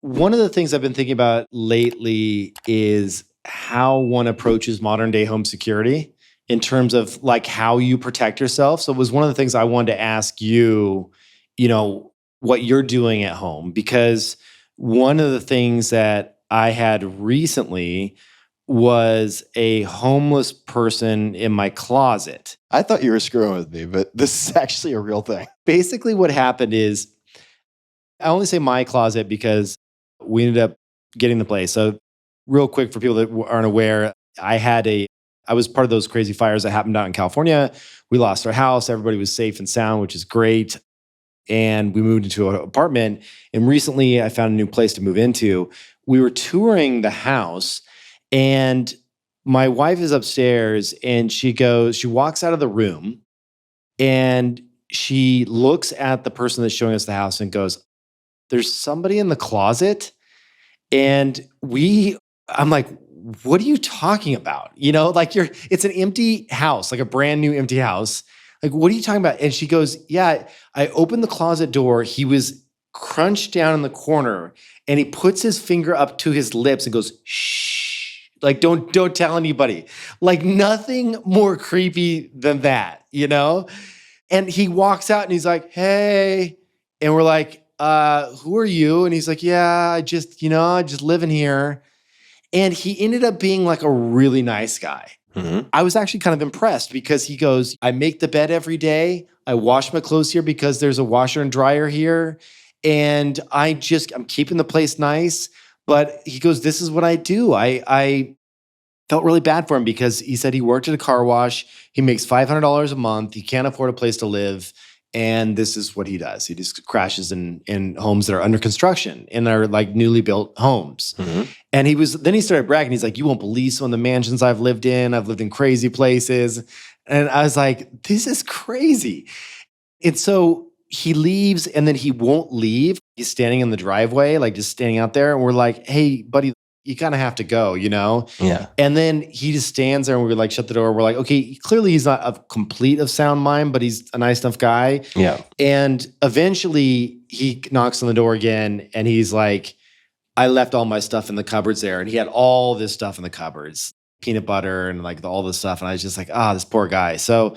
One of the things I've been thinking about lately is how one approaches modern day home security in terms of like how you protect yourself. So it was one of the things I wanted to ask you, what you're doing at home, because one of the things that I had recently was a homeless person in my closet. I thought you were screwing with me, but this is actually a real thing. Basically, what happened is I only say my closet because we ended up getting the place. So, real quick for people that aren't aware, I was part of those crazy fires that happened out in California. We lost our house. Everybody was safe and sound, which is great. And we moved into an apartment. And recently, I found a new place to move into. We were touring the house, and my wife is upstairs, and she walks out of the room, and she looks at the person that's showing us the house and goes, "There's somebody in the closet." And I'm like, "What are you talking about?" It's an empty house, like a brand new empty house. Like, what are you talking about? And she goes, "Yeah, I opened the closet door. He was crunched down in the corner, and he puts his finger up to his lips and goes, 'Shh.' Like, don't tell anybody." Like, nothing more creepy than that, And he walks out and he's like, "Hey." And we're like, "Who are you?" And he's like, "Yeah, I just live in here." And he ended up being like a really nice guy. Mm-hmm. I was actually kind of impressed because he goes, "I make the bed every day. I wash my clothes here because there's a washer and dryer here. And I'm keeping the place nice." But he goes, "This is what I do." I felt really bad for him because he said he worked at a car wash. He makes $500 a month. He can't afford a place to live. And this is what he does. He just crashes in homes that are under construction and are like newly built homes. Mm-hmm. And then he started bragging. He's like, "You won't believe some of the mansions I've lived in. I've lived in crazy places." And I was like, "This is crazy." And so he leaves, and then he won't leave. He's standing in the driveway, like just standing out there. And we're like, "Hey, buddy, you kind of have to go, Yeah. And then he just stands there, and we like shut the door. We're like, okay, clearly he's not of complete of sound mind, but he's a nice enough guy. Yeah. And eventually he knocks on the door again, and he's like, "I left all my stuff in the cupboards there." And he had all this stuff in the cupboards, peanut butter and like all this stuff. And I was just like, this poor guy. So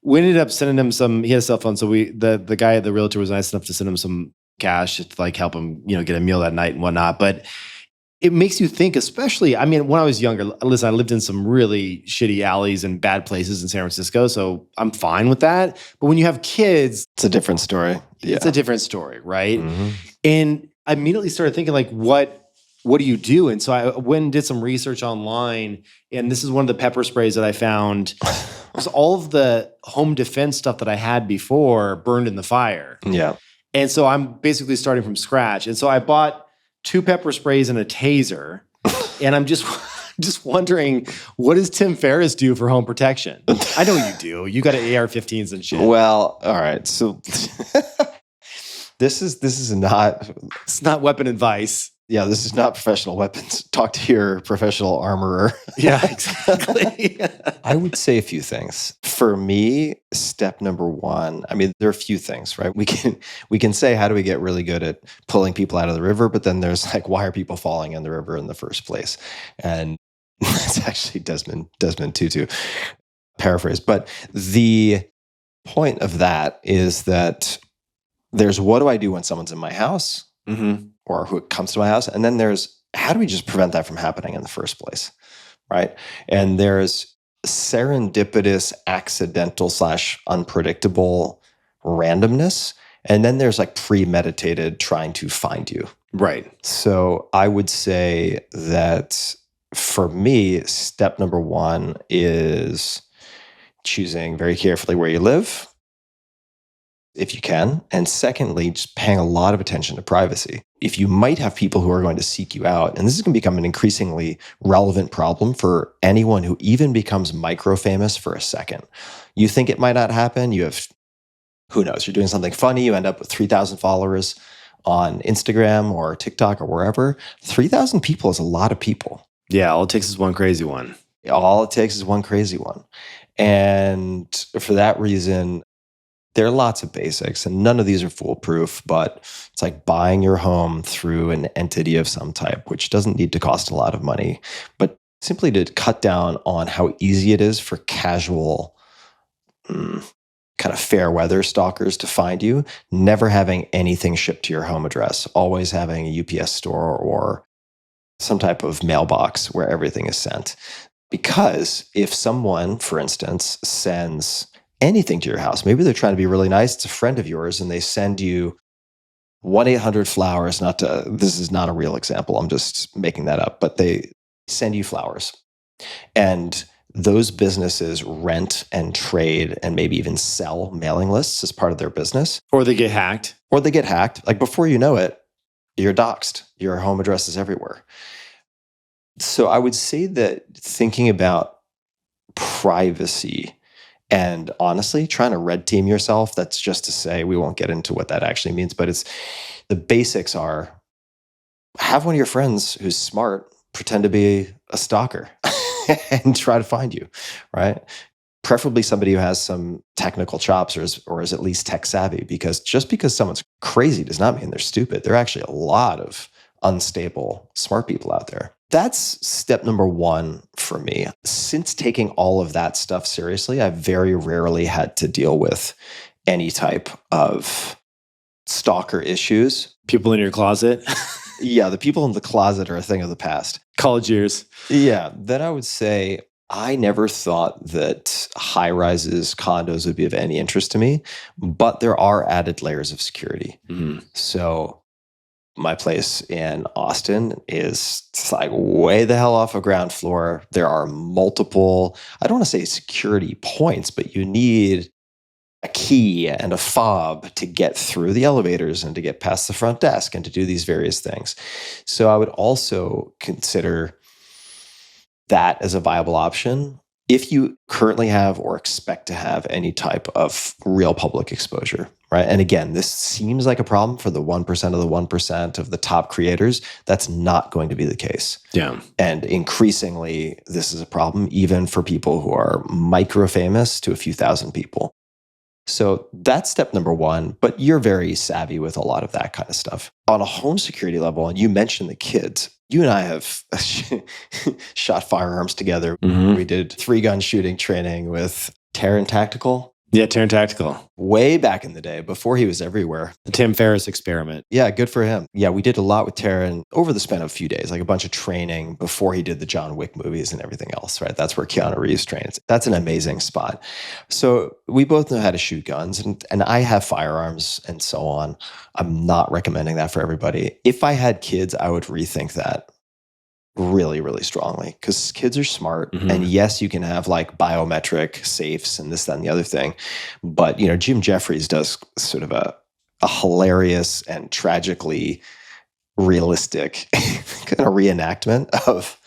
we ended up sending him he had a cell phone. So the guy at the realtor was nice enough to send him some cash to like help him, get a meal that night and whatnot. But it makes you think, especially, I mean, when I was younger, listen, I lived in some really shitty alleys and bad places in San Francisco, so I'm fine with that. But when you have kids, it's a different story. Yeah. It's a different story, right? Mm-hmm. And I immediately started thinking, like, what do you do? And so I went and did some research online, and this is one of the pepper sprays that I found. Because all of the home defense stuff that I had before burned in the fire. Yeah. And so I'm basically starting from scratch. And so I bought 2 pepper sprays and a taser. And I'm just wondering, what does Tim Ferriss do for home protection? I know you do. You got AR-15s and shit. Well, all right. So this is not... It's not weapon advice. Yeah, this is not professional weapons. Talk to your professional armorer. Yeah, exactly. I would say a few things. For me, step number 1, I mean, there are a few things, right? We can say, how do we get really good at pulling people out of the river? But then there's like, why are people falling in the river in the first place? And that's actually Desmond Tutu paraphrase. But the point of that is that there's, what do I do when someone's in my house? Mm-hmm. Or who comes to my house. And then there's, how do we just prevent that from happening in the first place, right? And there's serendipitous, accidental / unpredictable randomness. And then there's like premeditated trying to find you. Right. So I would say that for me, step number 1 is choosing very carefully where you live, if you can. And secondly, just paying a lot of attention to privacy. If you might have people who are going to seek you out, and this is going to become an increasingly relevant problem for anyone who even becomes micro-famous for a second. You think it might not happen. You have, who knows, you're doing something funny. You end up with 3,000 followers on Instagram or TikTok or wherever. 3,000 people is a lot of people. Yeah, all it takes is one crazy one. All it takes is one crazy one. And for that reason, There are lots of basics, and none of these are foolproof, but it's like buying your home through an entity of some type, which doesn't need to cost a lot of money, but simply to cut down on how easy it is for casual, kind of fair weather stalkers to find you, never having anything shipped to your home address, always having a UPS store or some type of mailbox where everything is sent. Because if someone, for instance, sends anything to your house, maybe they're trying to be really nice, it's a friend of yours, and they send you 1-800-Flowers, this is not a real example, I'm just making that up, but they send you flowers. And those businesses rent and trade and maybe even sell mailing lists as part of their business. Or they get hacked. Like before you know it, you're doxxed. Your home address is everywhere. So I would say that thinking about privacy and honestly trying to red team yourself, that's just to say, we won't get into what that actually means, but it's the basics are have one of your friends who's smart pretend to be a stalker and try to find you, right? Preferably somebody who has some technical chops or is at least tech savvy, because just because someone's crazy does not mean they're stupid. There are actually a lot of unstable, smart people out there. That's step number one for me. Since taking all of that stuff seriously, I've very rarely had to deal with any type of stalker issues. People in your closet. Yeah, the people in the closet are a thing of the past. College years. Yeah, then I would say I never thought that high rises, condos would be of any interest to me, but there are added layers of security. Mm-hmm. So my place in Austin is like way the hell off a ground floor. There are multiple, I don't want to say security points, but you need a key and a fob to get through the elevators and to get past the front desk and to do these various things. So I would also consider that as a viable option if you currently have or expect to have any type of real public exposure, right? And again, this seems like a problem for the 1% of the 1% of the top creators. That's not going to be the case. Yeah. And increasingly, this is a problem even for people who are micro famous to a few thousand people. So that's step number one, but you're very savvy with a lot of that kind of stuff. On a home security level, and you mentioned the kids, you and I have shot firearms together. Mm-hmm. We did 3-gun shooting training with Terran Tactical. Yeah, Terran Tactical. Way back in the day, before he was everywhere. The Tim Ferriss experiment. Yeah, good for him. Yeah, we did a lot with Terran over the span of a few days, like a bunch of training before he did the John Wick movies and everything else, right? That's where Keanu Reeves trains. That's an amazing spot. So we both know how to shoot guns, and I have firearms and so on. I'm not recommending that for everybody. If I had kids, I would rethink that really, really strongly, because kids are smart. Mm-hmm. And yes, you can have like biometric safes and this, that, and the other thing. But, Jim Jeffries does sort of a hilarious and tragically realistic kind of reenactment of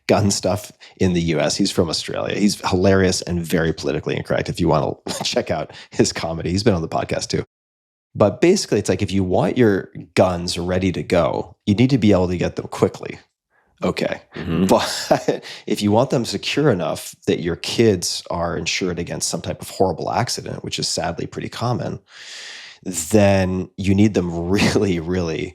gun stuff in the US. He's from Australia. He's hilarious and very politically incorrect. If you want to check out his comedy, he's been on the podcast too. But basically, it's like if you want your guns ready to go, you need to be able to get them quickly. Okay. Mm-hmm. But if you want them secure enough that your kids are insured against some type of horrible accident, which is sadly pretty common, then you need them really, really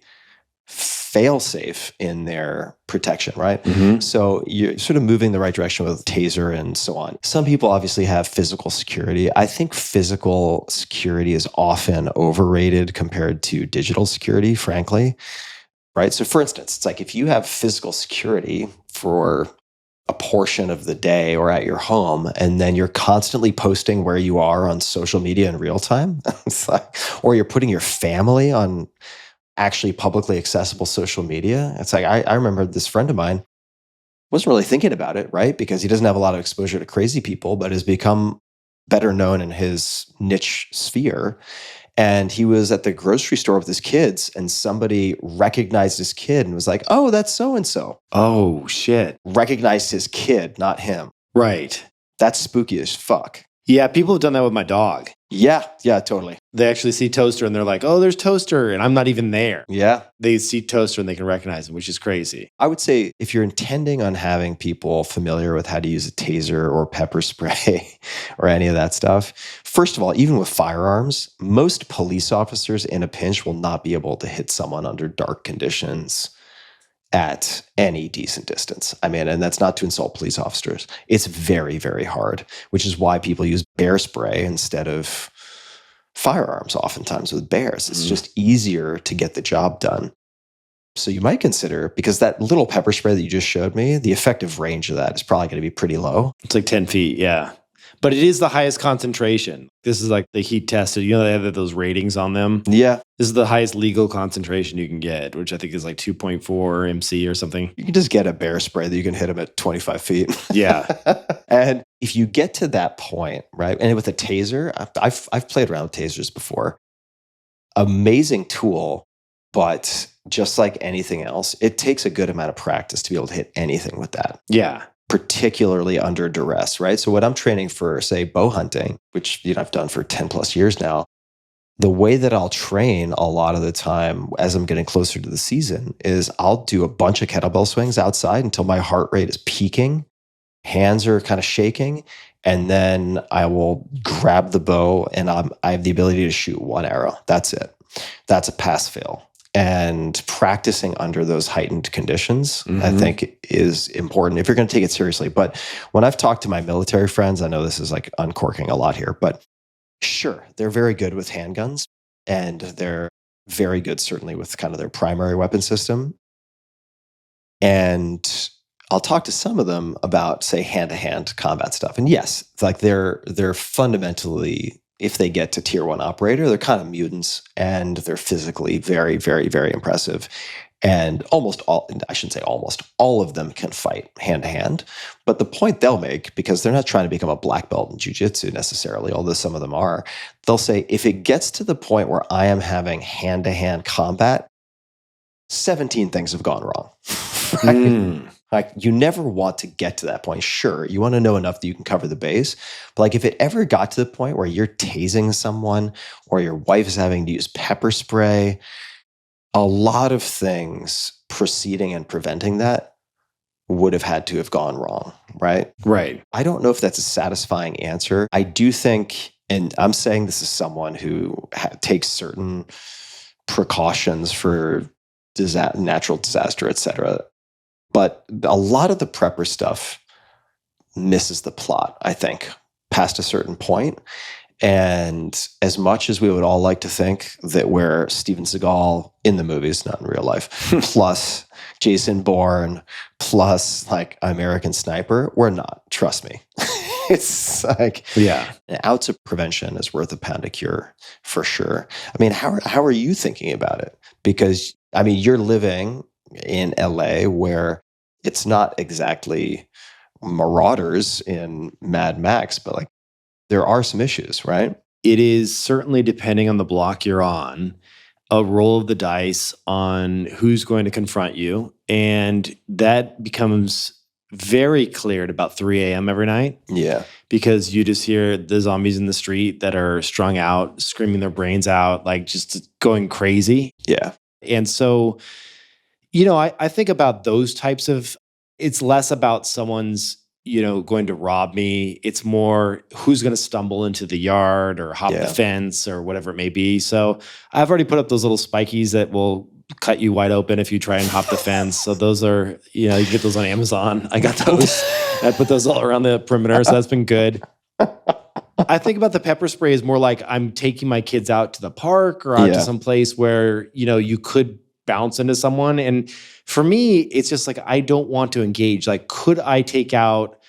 fail-safe in their protection, right? Mm-hmm. So you're sort of moving the right direction with taser and so on. Some people obviously have physical security. I think physical security is often overrated compared to digital security, frankly. Right. So for instance, it's like if you have physical security for a portion of the day or at your home, and then you're constantly posting where you are on social media in real time, it's like, or you're putting your family on actually publicly accessible social media. It's like, I remember this friend of mine wasn't really thinking about it, right? Because he doesn't have a lot of exposure to crazy people, but has become better known in his niche sphere. And he was at the grocery store with his kids, and somebody recognized his kid and was like, "Oh, that's so-and-so." Oh, shit. Recognized his kid, not him. Right. That's spooky as fuck. Yeah, people have done that with my dog. Yeah, totally. They actually see Toaster and they're like, oh, there's Toaster. And I'm not even there. Yeah. They see Toaster and they can recognize him, which is crazy. I would say if you're intending on having people familiar with how to use a taser or pepper spray or any of that stuff, first of all, even with firearms, most police officers in a pinch will not be able to hit someone under dark conditions at any decent distance. I mean, and that's not to insult police officers. It's very, very hard, which is why people use bear spray instead of firearms oftentimes with bears. It's just easier to get the job done. So you might consider, because that little pepper spray that you just showed me, the effective range of that is probably going to be pretty low. It's like 10 feet, yeah. But it is the highest concentration. This is like the heat tested. You know, they have those ratings on them. Yeah. This is the highest legal concentration you can get, which I think is like 2.4 MC or something. You can just get a bear spray that you can hit them at 25 feet. Yeah. And if you get to that point, right, and with a taser, I've played around with tasers before. Amazing tool, but just like anything else, it takes a good amount of practice to be able to hit anything with that. Yeah. Particularly under duress, right? So when I'm training for, say, bow hunting, which I've done for 10 plus years now, the way that I'll train a lot of the time as I'm getting closer to the season is I'll do a bunch of kettlebell swings outside until my heart rate is peaking, hands are kind of shaking, and then I will grab the bow and I have the ability to shoot one arrow. That's it. That's a pass fail. And practicing under those heightened conditions, I think, is important if you're going to take it seriously. But when I've talked to my military friends, I know this is like uncorking a lot here, but sure, they're very good with handguns and they're very good, certainly, with kind of their primary weapon system. And I'll talk to some of them about, say, hand-to-hand combat stuff. And yes, like they're fundamentally, if they get to tier 1 operator, they're kind of mutants and they're physically very, very, very impressive. And almost all, I shouldn't say almost, all of them can fight hand to hand. But the point they'll make, because they're not trying to become a black belt in jiu-jitsu necessarily, although some of them are, they'll say, if it gets to the point where I am having hand-to-hand combat, 17 things have gone wrong. Right? Like, you never want to get to that point. Sure, you want to know enough that you can cover the base. But like, if it ever got to the point where you're tasing someone or your wife is having to use pepper spray, a lot of things preceding and preventing that would have had to have gone wrong, right? Right. I don't know if that's a satisfying answer. I do think, and I'm saying this as someone who takes certain precautions for natural disaster, et cetera. But a lot of the prepper stuff misses the plot, I think, past a certain point. And as much as we would all like to think that we're Steven Seagal in the movies, not in real life, plus Jason Bourne, plus like American Sniper, we're not. Trust me. It's like, yeah, an ounce of prevention is worth a pound of cure for sure. I mean, how are you thinking about it? Because, I mean, you're living in LA where it's not exactly marauders in Mad Max, but like there are some issues, right? It is certainly, depending on the block you're on, a roll of the dice on who's going to confront you. And that becomes very clear at about 3 a.m. every night. Yeah. Because you just hear the zombies in the street that are strung out, screaming their brains out, like just going crazy. Yeah. And so, I think about those types of, it's less about someone's, going to rob me. It's more who's going to stumble into the yard or hop the fence or whatever it may be. So I've already put up those little spikies that will cut you wide open if you try and hop the fence. So those are, you can get those on Amazon. I got those. I put those all around the perimeter. So that's been good. I think about the pepper spray as more like I'm taking my kids out to the park or out to some place where, you could bounce into someone. And for me, it's just like, I don't want to engage. Like, could I take out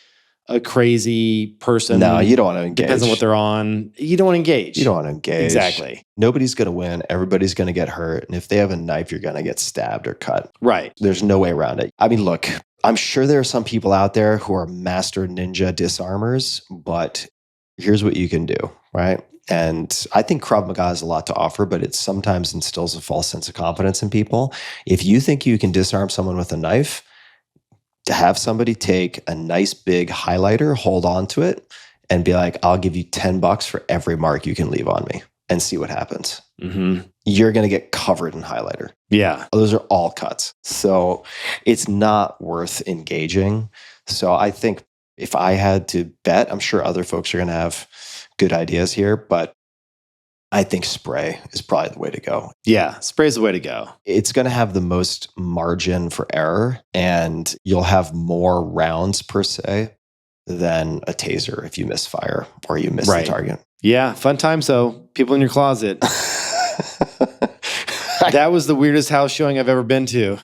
a crazy person? No, you don't want to engage. Depends on what they're on. You don't want to engage. You don't want to engage. Exactly. Nobody's going to win. Everybody's going to get hurt. And if they have a knife, you're going to get stabbed or cut. Right. There's no way around it. I mean, look, I'm sure there are some people out there who are master ninja disarmers, but here's what you can do, right? And I think Krav Maga has a lot to offer, but it sometimes instills a false sense of confidence in people. If you think you can disarm someone with a knife, to have somebody take a nice big highlighter, hold on to it, and be like, I'll give you $10 for every mark you can leave on me and see what happens. You're going to get covered in highlighter. Yeah. Those are all cuts. So it's not worth engaging. So I think if I had to bet, I'm sure other folks are going to have good ideas here, but I think spray is probably the way to go. Yeah. Spray's the way to go. It's going to have the most margin for error, and you'll have more rounds per se than a taser if you misfire or you miss the target. Yeah. Fun times though. People in your closet. That was the weirdest house showing I've ever been to.